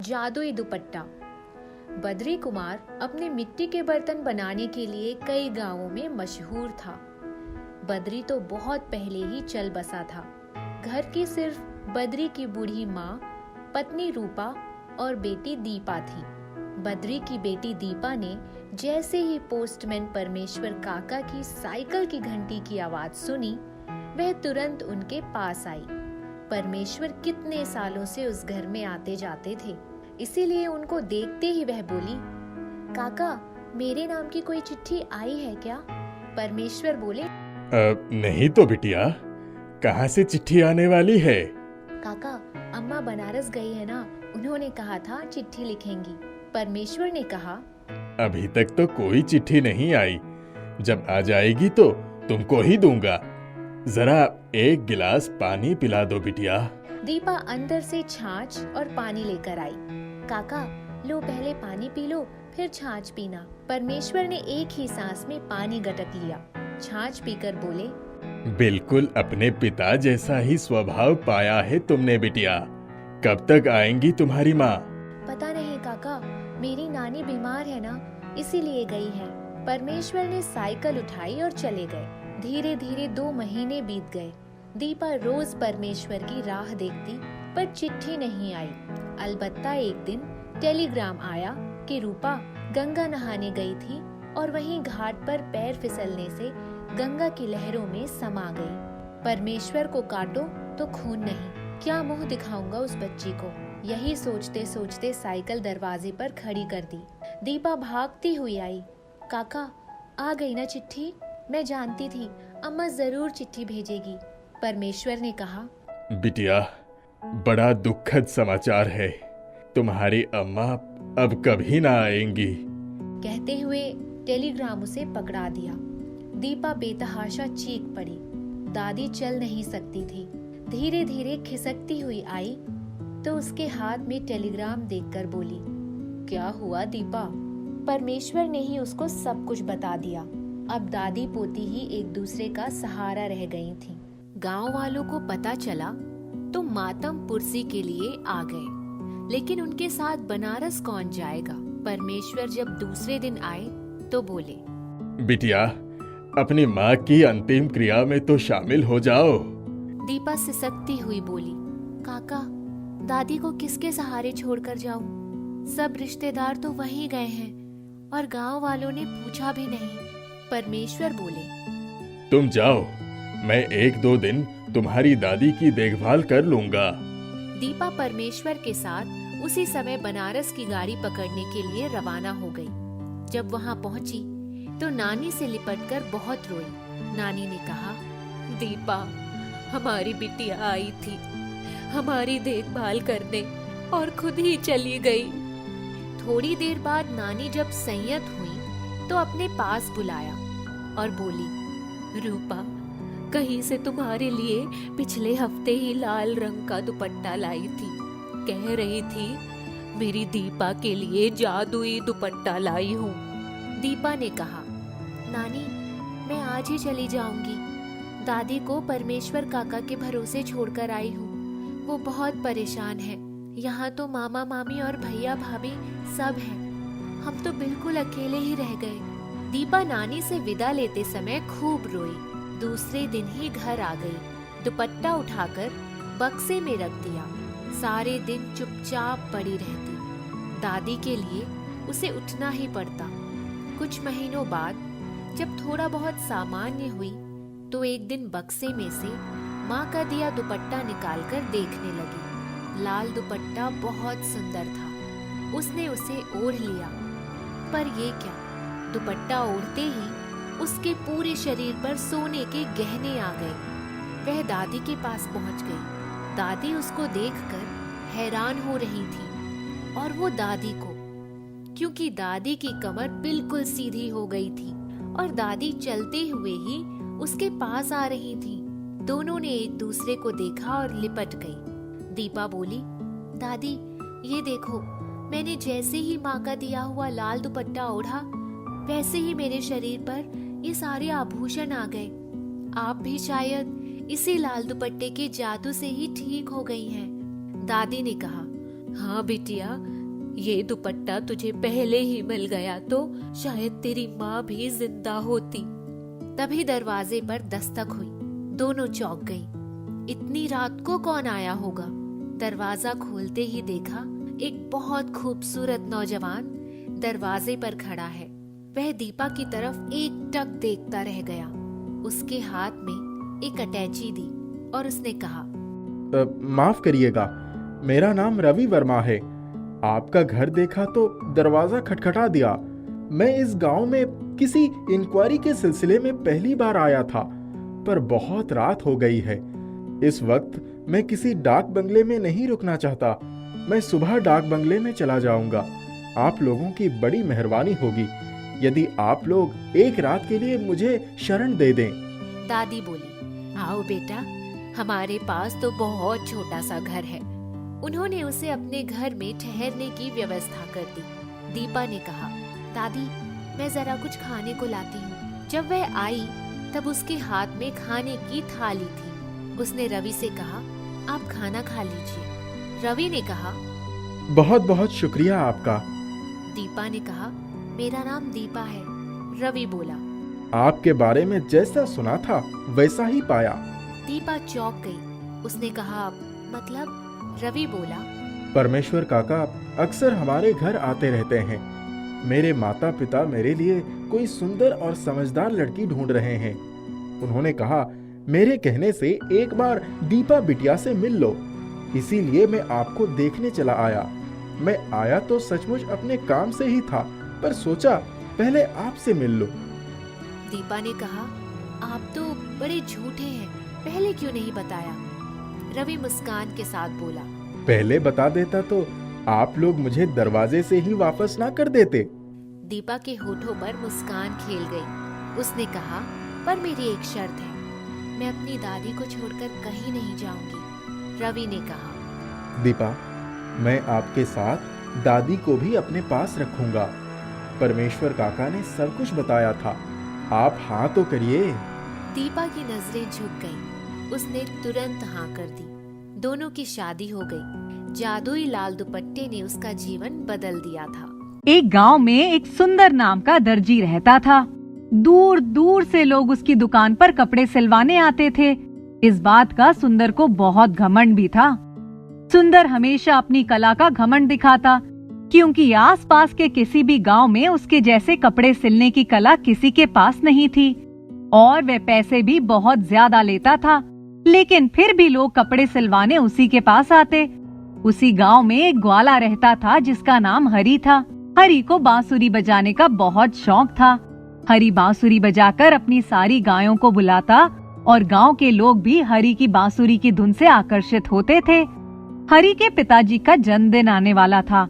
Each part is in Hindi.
जादुई दुपट्टा। बद्री कुमार अपने मिट्टी के बर्तन बनाने के लिए कई गांवों में मशहूर था। बद्री तो बहुत पहले ही चल बसा था। घर की सिर्फ बद्री की बूढ़ी माँ, पत्नी रूपा और बेटी दीपा थी। बद्री की बेटी दीपा ने जैसे ही पोस्टमैन परमेश्वर काका की साइकिल की घंटी की आवाज सुनी, वह तुरंत उनके पास आई। परमेश्वर कितने सालों से उस घर में आते जाते थे, इसीलिए उनको देखते ही वह बोली, काका, मेरे नाम की कोई चिट्ठी आई है क्या? परमेश्वर बोले, नहीं तो बिटिया, कहाँ से चिट्ठी आने वाली है? काका, अम्मा बनारस गई है ना, उन्होंने कहा था चिट्ठी लिखेंगी। परमेश्वर ने कहा, अभी तक तो कोई चिट्ठी नहीं आई। जब आ जाएगी तो तुमको ही दूंगा। जरा एक गिलास पानी पिला दो बिटिया। दीपा अंदर से छाछ और पानी लेकर आई। काका, लो पहले पानी पी लो, फिर छाछ पीना। परमेश्वर ने एक ही सांस में पानी गटक लिया। छाछ पीकर बोले, बिल्कुल अपने पिता जैसा ही स्वभाव पाया है तुमने बिटिया। कब तक आएंगी तुम्हारी माँ? पता नहीं काका, मेरी नानी बीमार है ना, इसीलिए गई है। परमेश्वर ने साइकिल उठाई और चले गए। धीरे धीरे 2 महीने बीत गए। दीपा रोज परमेश्वर की राह देखती, पर चिट्ठी नहीं आई। अलबत्ता एक दिन टेलीग्राम आया कि रूपा गंगा नहाने गई थी और वहीं घाट पर पैर फिसलने से गंगा की लहरों में समा गई। परमेश्वर को काटो तो खून नहीं, क्या मुंह दिखाऊंगा उस बच्ची को? यही सोचते सोचते साइकिल दरवाजे पर खड़ी कर दी। दीपा भागती हुई आई। काका, आ गई ना चिट्ठी? मैं जानती थी अम्मा जरूर चिट्ठी भेजेगी। परमेश्वर ने कहा, बिटिया, बड़ा दुखद समाचार है। तुम्हारी अम्मा अब कभी ना आएंगी। कहते हुए टेलीग्राम उसे पकड़ा दिया। दीपा बेतहाशा चीख पड़ी। दादी चल नहीं सकती थी। धीरे धीरे खिसकती हुई आई तो उसके हाथ में टेलीग्राम देखकर बोली, क्या हुआ दीपा? परमेश्वर ने ही उसको सब कुछ बता दिया। अब दादी पोती ही एक दूसरे का सहारा रह गई थीं। गांव वालों को पता चला तो मातम पुरसी के लिए आ गए, लेकिन उनके साथ बनारस कौन जाएगा? परमेश्वर जब दूसरे दिन आए तो बोले, बिटिया, अपनी माँ की अंतिम क्रिया में तो शामिल हो जाओ। दीपा सिसकती हुई बोली, काका, दादी को किसके सहारे छोड़कर जाऊं? सब रिश्तेदार तो वहीं गए हैं और गांव वालों ने पूछा भी नहीं। परमेश्वर बोले, तुम जाओ, मैं 1-2 दिन तुम्हारी दादी की देखभाल कर लूंगा। दीपा परमेश्वर के साथ उसी समय बनारस की गाड़ी पकड़ने के लिए रवाना हो गई। जब वहां पहुंची तो नानी से लिपटकर बहुत रोई। नानी ने कहा, दीपा, हमारी बिटिया आई थी हमारी देखभाल करने और खुद ही चली गई। थोड़ी देर बाद नानी जब संयत हुई तो अपने पास बुलाया और बोली, रूपा, कहीं से तुम्हारे लिए पिछले हफ्ते ही लाल रंग का दुपट्टा लाई थी। कह रही थी मेरी दीपा के लिए जादुई दुपट्टा लाई हूँ। दीपा ने कहा, नानी, मैं आज ही चली जाऊंगी। दादी को परमेश्वर काका के भरोसे छोड़कर आई हूँ। वो बहुत परेशान है। यहाँ तो मामा मामी और भैया भाभी सब हैं। हम तो बिल्कुल अकेले ही रह गए। दीपा नानी से विदा लेते समय खूब रोई। दूसरे दिन ही घर आ गई। दुपट्टा उठाकर बक्से में रख दिया। सारे दिन चुपचाप पड़ी रहती। दादी के लिए उसे उठना ही पड़ता। कुछ महीनों बाद जब थोड़ा बहुत सामान्य हुई तो एक दिन बक्से में से माँ का दिया दुपट्टा निकालकर देखने लगी। लाल दुपट्टा बहुत सुंदर था। उसने उसे ओढ़ लिया, पर ये क्या, दुपट्टा ओढ़ते ही उसके पूरे शरीर पर सोने के गहने आ गए। वह दादी के पास पहुंच गई। दादी उसको देखकर हैरान हो रही थी, और वो दादी को, क्योंकि दादी की कमर बिल्कुल सीधी हो गई थी और दादी चलते हुए ही उसके पास आ रही थी। दोनों ने एक दूसरे को देखा और लिपट गई। दीपा बोली, दादी, ये देखो, मैंने जैसे ही माँ का दिया हुआ लाल दुपट्टा ओढ़ा, वैसे ही मेरे शरीर पर ये सारे आभूषण आ गए। आप भी शायद इसी लाल दुपट्टे के जादू से ही ठीक हो गई हैं। दादी ने कहा, हाँ बिटिया, ये दुपट्टा तुझे पहले ही मिल गया तो शायद तेरी माँ भी जिंदा होती। तभी दरवाजे पर दस्तक हुई। दोनों चौंक गई। इतनी रात को कौन आया होगा? दरवाजा खोलते ही देखा एक बहुत खूबसूरत नौजवान दरवाजे पर खड़ा है। वह दीपा की तरफ एकटक देखता रह गया। उसके हाथ में एक अटैची दी और उसने कहा, माफ करिएगा, मेरा नाम रवि वर्मा है। आपका घर देखा तो दरवाजा खटखटा दिया। मैं इस गांव में किसी इंक्वायरी के सिलसिले में पहली बार आया था, पर बहुत रात हो गई है। इस वक्त मैं किसी डाक बंगले में नहीं रुकना चाहता। मैं सुबह डाक बंगले में चला जाऊंगा। आप लोगों की बड़ी मेहरबानी होगी यदि आप लोग एक रात के लिए मुझे शरण दे दें। दादी बोली, आओ बेटा, हमारे पास तो बहुत छोटा सा घर है। उन्होंने उसे अपने घर में ठहरने की व्यवस्था कर दी। दीपा ने कहा, दादी मैं जरा कुछ खाने को लाती हूँ। जब वह आई तब उसके हाथ में खाने की थाली थी। उसने रवि से कहा, आप खाना खा लीजिए। रवि ने कहा, बहुत बहुत शुक्रिया आपका। दीपा ने कहा, मेरा नाम दीपा है। रवि बोला, आपके बारे में जैसा सुना था वैसा ही पाया। दीपा चौंक गई। उसने कहा, मतलब? रवि बोला, परमेश्वर काका अक्सर हमारे घर आते रहते हैं। मेरे माता पिता मेरे लिए कोई सुंदर और समझदार लड़की ढूंढ रहे हैं। उन्होंने कहा, मेरे कहने से एक बार दीपा बिटिया से मिल लो, इसीलिए मैं आपको देखने चला आया। मैं आया तो सचमुच अपने काम से ही था, पर सोचा पहले आपसे मिल लो। दीपा ने कहा, आप तो बड़े झूठे हैं, पहले क्यों नहीं बताया? रवि मुस्कान के साथ बोला, पहले बता देता तो आप लोग मुझे दरवाजे से ही वापस ना कर देते। दीपा के होठों पर मुस्कान खेल गई। उसने कहा, पर मेरी एक शर्त है, मैं अपनी दादी को छोड़कर कहीं नहीं जाऊंगी। रवि ने कहा, दीपा, मैं आपके साथ दादी को भी अपने पास रखूंगा। परमेश्वर काका ने सब कुछ बताया था, आप हाँ तो करिए। दीपा की नजरें झुक गईं। उसने तुरंत हाँ कर दी। दोनों की शादी हो गई। जादुई लाल दुपट्टे ने उसका जीवन बदल दिया था। एक गांव में एक सुंदर नाम का दर्जी रहता था। दूर दूर से लोग उसकी दुकान पर कपड़े सिलवाने आते थे। इस बात का सुंदर को बहुत घमंड भी था। सुंदर हमेशा अपनी कला का घमंड दिखाता, क्योंकि आसपास के किसी भी गांव में उसके जैसे कपड़े सिलने की कला किसी के पास नहीं थी, और वह पैसे भी बहुत ज्यादा लेता था। लेकिन फिर भी लोग कपड़े सिलवाने उसी के पास आते। उसी गांव में एक ग्वाला रहता था जिसका नाम हरी था। हरी को बांसुरी बजाने का बहुत शौक था। हरी बांसुरी बजाकर अपनी सारी गायों को बुलाता और गांव के लोग भी हरी की बांसुरी की धुन से आकर्षित होते थे। हरी के पिताजी का जन्मदिन आने वाला था।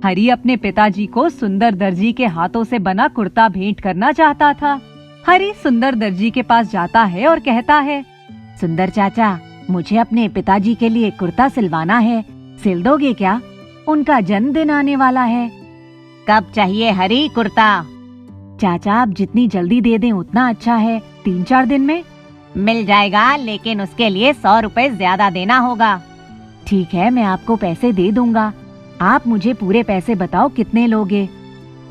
हरी अपने पिताजी को सुंदर दर्जी के हाथों से बना कुर्ता भेंट करना चाहता था। हरी सुंदर दर्जी के पास जाता है और कहता है, सुंदर चाचा, मुझे अपने पिताजी के लिए कुर्ता सिलवाना है, सिल दोगे क्या? उनका जन्मदिन आने वाला है। कब चाहिए हरी कुर्ता? चाचा, आप जितनी जल्दी दे दें उतना अच्छा है। 3-4 दिन में मिल जाएगा, लेकिन उसके लिए 100 रुपए ज्यादा देना होगा। ठीक है, मैं आपको पैसे दे दूंगा। आप मुझे पूरे पैसे बताओ, कितने लोगे?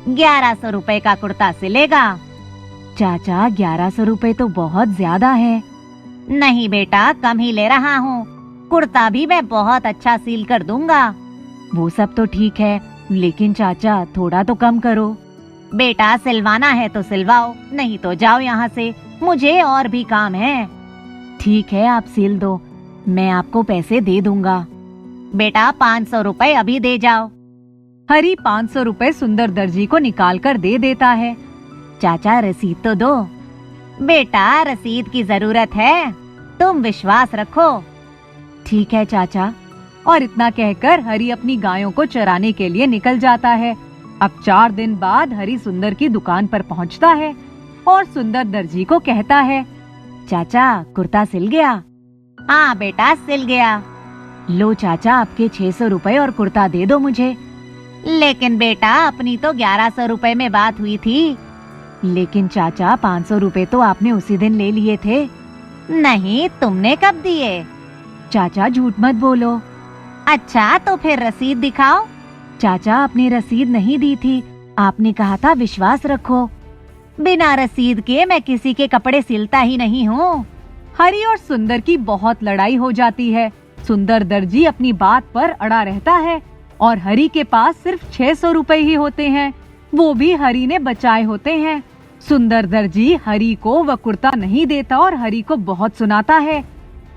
1100 रुपए का कुर्ता सिलेगा। चाचा, 1100 रुपए तो बहुत ज्यादा है। नहीं बेटा, कम ही ले रहा हूँ। कुर्ता भी मैं बहुत अच्छा सील कर दूंगा। वो सब तो ठीक है, लेकिन चाचा थोड़ा तो कम करो। बेटा, सिलवाना है तो सिलवाओ, नहीं तो जाओ यहाँ से, मुझे और भी काम है। ठीक है, आप सिल दो, मैं आपको पैसे दे दूंगा। बेटा, 500 रुपए अभी दे जाओ। हरी 500 रुपए सुंदर दर्जी को निकाल कर दे देता है। चाचा, रसीद तो दो। बेटा, रसीद की जरूरत है, तुम विश्वास रखो। ठीक है चाचा। और इतना कहकर हरी अपनी गायों को चराने के लिए निकल जाता है। अब 4 दिन बाद हरी सुंदर की दुकान पर पहुंचता है और सुंदर दर्जी को कहता है, चाचा, कुर्ता सिल गया? हाँ बेटा, सिल गया। लो चाचा, आपके 600 रुपए और कुर्ता दे दो मुझे। लेकिन बेटा, अपनी तो 1100 रुपए में बात हुई थी। लेकिन चाचा, 500 रुपए तो आपने उसी दिन ले लिए थे। नहीं, तुमने कब दिए? चाचा, झूठ मत बोलो। अच्छा, तो फिर रसीद दिखाओ। चाचा, अपनी रसीद नहीं दी थी। आपने कहा था विश्वास रखो। बिना रसीद के मैं किसी के कपड़े सिलता ही नहीं हूँ। हरी और सुंदर की बहुत लड़ाई हो जाती है। सुंदर दर्जी अपनी बात पर अड़ा रहता है और हरी के पास सिर्फ 600 रुपए ही होते हैं, वो भी हरी ने बचाए होते हैं। सुंदर दर्जी हरी को वह कुर्ता नहीं देता और हरी को बहुत सुनाता है।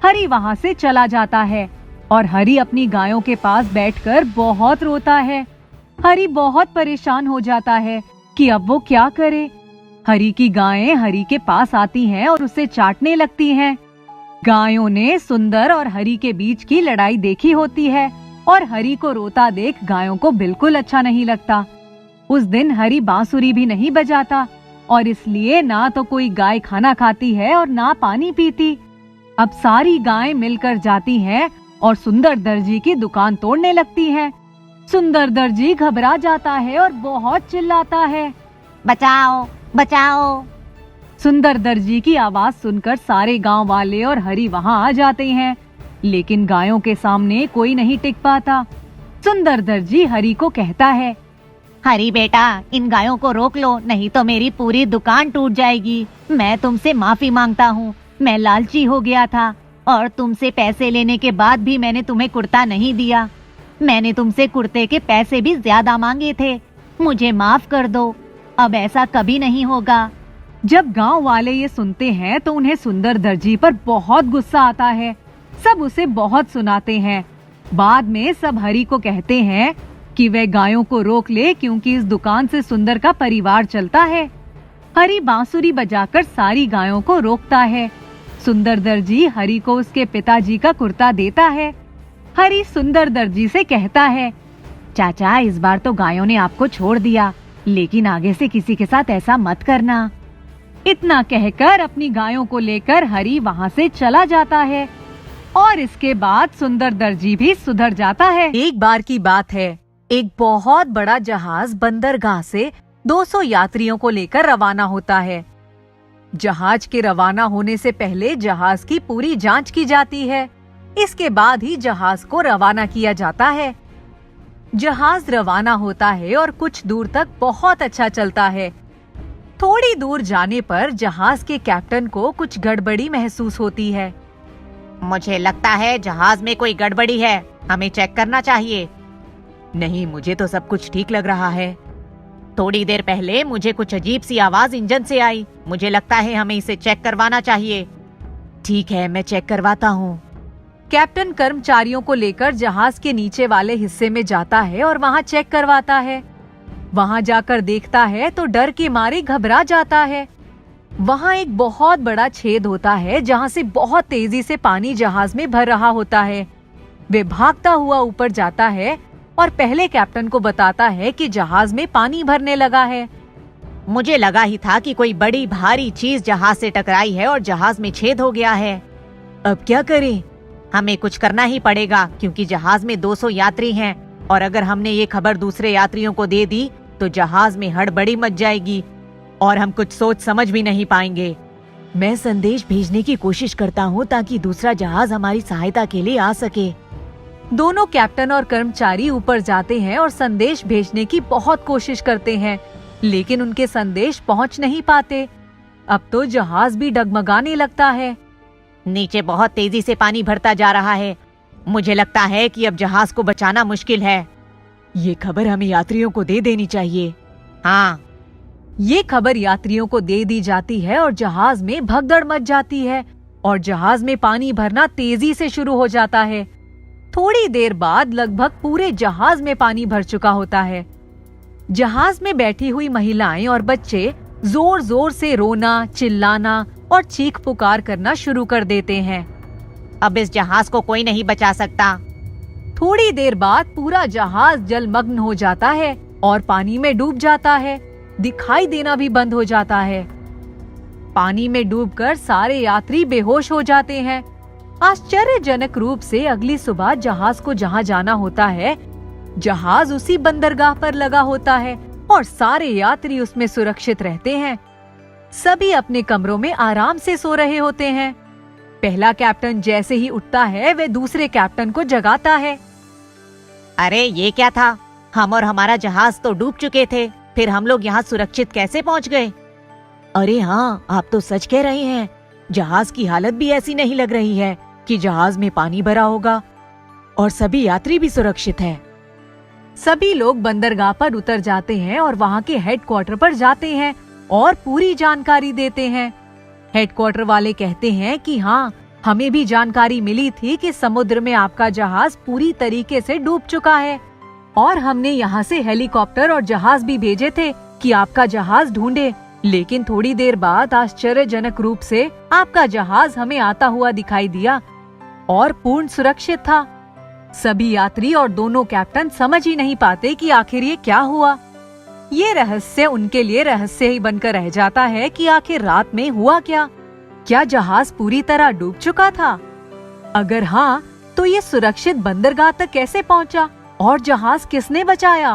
हरी वहाँ से चला जाता है और हरी अपनी गायों के पास बैठकर बहुत रोता है। हरी बहुत परेशान हो जाता है कि अब वो क्या करे। हरी की गायें हरी के पास आती हैं और उसे चाटने लगती हैं। गायों ने सुंदर और हरी के बीच की लड़ाई देखी होती है और हरी को रोता देख गायों को बिल्कुल अच्छा नहीं लगता। उस दिन हरी बांसुरी भी नहीं बजाता और इसलिए ना तो कोई गाय खाना खाती है और ना पानी पीती। अब सारी गायें मिलकर जाती हैं और सुंदर दर्जी की दुकान तोड़ने लगती हैं। सुंदर दर्जी घबरा जाता है और बहुत चिल्लाता है, बचाओ बचाओ। सुंदर दर्जी की आवाज सुनकर सारे गांव वाले और हरी वहां आ जाते हैं, लेकिन गायों के सामने कोई नहीं टिक पाता। सुंदर दर्जी हरी को कहता है, हरी बेटा, इन गायों को रोक लो, नहीं तो मेरी पूरी दुकान टूट जाएगी। मैं तुमसे माफी मांगता हूँ, मैं लालची हो गया था और तुमसे पैसे लेने के बाद भी मैंने तुम्हें कुर्ता नहीं दिया। मैंने तुमसे कुर्ते के पैसे भी ज्यादा मांगे थे, मुझे माफ कर दो, अब ऐसा कभी नहीं होगा। जब गांव वाले ये सुनते हैं तो उन्हें सुंदर दर्जी पर बहुत गुस्सा आता है। सब उसे बहुत सुनाते हैं। बाद में सब हरी को कहते हैं कि वह गायों को रोक ले, क्योंकि इस दुकान से सुंदर का परिवार चलता है। हरी बांसुरी बजाकर सारी गायों को रोकता है। सुंदर दर्जी हरी को उसके पिताजी का कुर्ता देता है। हरी सुंदर दर्जी से कहता है, चाचा, इस बार तो गायों ने आपको छोड़ दिया, लेकिन आगे से किसी के साथ ऐसा मत करना। इतना कहकर अपनी गायों को लेकर हरी वहाँ से चला जाता है और इसके बाद सुंदर दर्जी भी सुधर जाता है। एक बार की बात है, एक बहुत बड़ा जहाज बंदरगाह से 200 यात्रियों को लेकर रवाना होता है। जहाज के रवाना होने से पहले जहाज की पूरी जांच की जाती है। इसके बाद ही जहाज को रवाना किया जाता है। जहाज रवाना होता है और कुछ दूर तक बहुत अच्छा चलता है। थोड़ी दूर जाने पर जहाज के कैप्टन को कुछ गड़बड़ी महसूस होती है। मुझे लगता है जहाज में कोई गड़बड़ी है, हमें चेक करना चाहिए। नहीं, मुझे तो सब कुछ ठीक लग रहा है। थोड़ी देर पहले मुझे कुछ अजीब सी आवाज इंजन से आई, मुझे लगता है हमें इसे चेक करवाना चाहिए। ठीक है, मैं चेक करवाता हूँ। कैप्टन कर्मचारियों को लेकर जहाज के नीचे वाले हिस्से में जाता है और वहाँ चेक करवाता है। वहाँ जाकर देखता है तो डर के मारे घबरा जाता है। वहाँ एक बहुत बड़ा छेद होता है जहाँ से बहुत तेजी से पानी जहाज में भर रहा होता है। वे भागता हुआ ऊपर जाता है और पहले कैप्टन को बताता है कि जहाज में पानी भरने लगा है। मुझे लगा ही था कि कोई बड़ी भारी चीज जहाज से टकराई है और जहाज में छेद हो गया है। अब क्या करें? हमें कुछ करना ही पड़ेगा, क्योंकि जहाज में 200 यात्री हैं और अगर हमने ये खबर दूसरे यात्रियों को दे दी तो जहाज में हड़बड़ी मच जाएगी और हम कुछ सोच समझ भी नहीं पाएंगे। मैं संदेश भेजने की कोशिश करता हूँ ताकि दूसरा जहाज हमारी सहायता के लिए आ सके। दोनों कैप्टन और कर्मचारी ऊपर जाते हैं और संदेश भेजने की बहुत कोशिश करते हैं, लेकिन उनके संदेश पहुँच नहीं पाते। अब तो जहाज भी डगमगाने लगता है। नीचे बहुत तेजी से पानी भरता जा रहा है। मुझे लगता है कि अब जहाज को बचाना मुश्किल है। ये खबर हमें यात्रियों को दे देनी चाहिए। हाँ, ये खबर यात्रियों को दे दी जाती है और जहाज में भगदड़ मच जाती है और जहाज में पानी भरना तेजी से शुरू हो जाता है। थोड़ी देर बाद लगभग पूरे जहाज में पानी भर चुका होता है। जहाज में बैठी हुई महिलाएं और बच्चे जोर जोर से रोना, चिल्लाना और चीख पुकार करना शुरू कर देते हैं। अब इस जहाज को कोई नहीं बचा सकता। थोड़ी देर बाद पूरा जहाज जलमग्न हो जाता है और पानी में डूब जाता है। दिखाई देना भी बंद हो जाता है। पानी में डूबकर सारे यात्री बेहोश हो जाते हैं। आश्चर्यजनक रूप से अगली सुबह जहाज को जहां जाना होता है, जहाज उसी बंदरगाह पर लगा होता है और सारे यात्री उसमें सुरक्षित रहते हैं। सभी अपने कमरों में आराम से सो रहे होते हैं। पहला कैप्टन जैसे ही उठता है वह दूसरे कैप्टन को जगाता है। अरे ये क्या था? हम और हमारा जहाज तो डूब चुके थे, फिर हम लोग यहाँ सुरक्षित कैसे पहुँच गए? अरे हाँ, आप तो सच कह रहे हैं। जहाज की हालत भी ऐसी नहीं लग रही है कि जहाज में पानी भरा होगा, और सभी यात्री भी सुरक्षित हैं। सभी लोग बंदरगाह पर उतर जाते हैं और वहाँ के हेडक्वार्टर पर जाते हैं और पूरी जानकारी देते हैं। हेडक्वार्टर वाले कहते हैं कि हाँ, हमें भी जानकारी मिली थी कि समुद्र में आपका जहाज पूरी तरीके से डूब चुका है और हमने यहाँ से हेलीकॉप्टर और जहाज भी भेजे थे कि आपका जहाज ढूंढे, लेकिन थोड़ी देर बाद आश्चर्यजनक रूप से आपका जहाज हमें आता हुआ दिखाई दिया और पूर्ण सुरक्षित था। सभी यात्री और दोनों कैप्टन समझ ही नहीं पाते कि आखिर ये क्या हुआ। ये रहस्य उनके लिए रहस्य ही बनकर रह जाता है कि आखिर रात में हुआ क्या? क्या जहाज पूरी तरह डूब चुका था? अगर हाँ, तो ये सुरक्षित बंदरगाह तक कैसे पहुंचा और जहाज किसने बचाया?